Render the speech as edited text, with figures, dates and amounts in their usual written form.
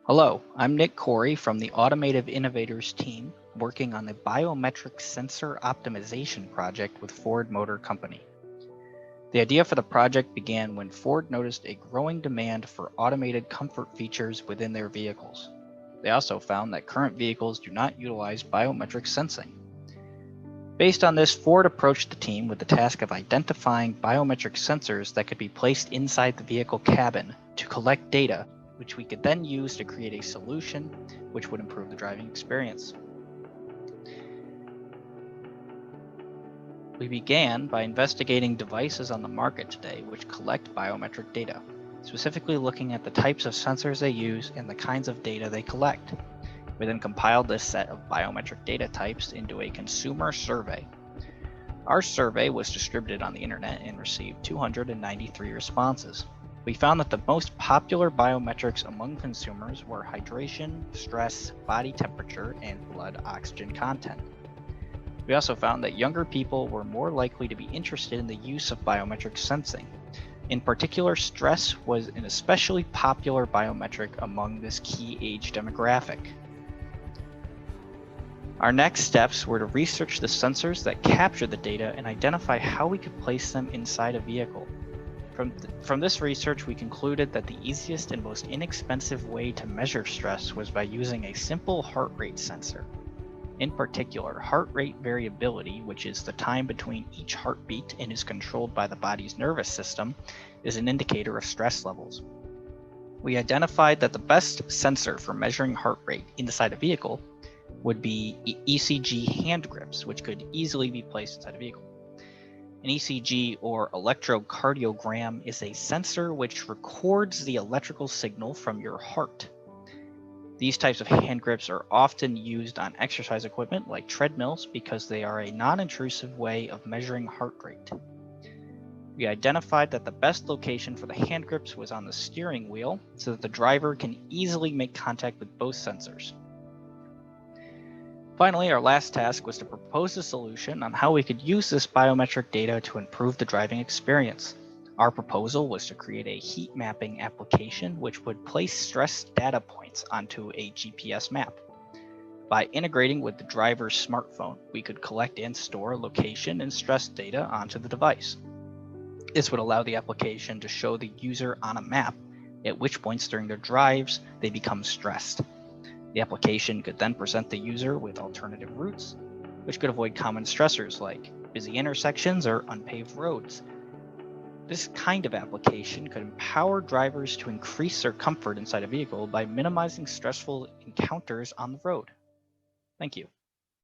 Hello, I'm Nick Corey from the Automotive Innovators team working on the biometric sensor optimization project with Ford Motor Company. The idea for the project began when Ford noticed a growing demand for automated comfort features within their vehicles. They also found that current vehicles do not utilize biometric sensing. Based on this, Ford approached the team with the task of identifying biometric sensors that could be placed inside the vehicle cabin to collect data, which we could then use to create a solution which would improve the driving experience. We began by investigating devices on the market today which collect biometric data, specifically looking at the types of sensors they use and the kinds of data they collect. We then compiled this set of biometric data types into a consumer survey. Our survey was distributed on the internet and received 293 responses. We found that the most popular biometrics among consumers were hydration, stress, body temperature, and blood oxygen content. We also found that younger people were more likely to be interested in the use of biometric sensing. In particular, stress was an especially popular biometric among this key age demographic. Our next steps were to research the sensors that capture the data and identify how we could place them inside a vehicle. From this research, we concluded that the easiest and most inexpensive way to measure stress was by using a simple heart rate sensor. In particular, heart rate variability, which is the time between each heartbeat and is controlled by the body's nervous system, is an indicator of stress levels. We identified that the best sensor for measuring heart rate inside a vehicle would be ECG hand grips, which could easily be placed inside a vehicle. An ECG, or electrocardiogram, is a sensor which records the electrical signal from your heart. These types of hand grips are often used on exercise equipment like treadmills because they are a non-intrusive way of measuring heart rate. We identified that the best location for the hand grips was on the steering wheel so that the driver can easily make contact with both sensors. Finally, our last task was to propose a solution on how we could use this biometric data to improve the driving experience. Our proposal was to create a heat mapping application which would place stress data points onto a GPS map. By integrating with the driver's smartphone, we could collect and store location and stress data onto the device. This would allow the application to show the user on a map at which points during their drives they become stressed. The application could then present the user with alternative routes, which could avoid common stressors like busy intersections or unpaved roads. This kind of application could empower drivers to increase their comfort inside a vehicle by minimizing stressful encounters on the road. Thank you.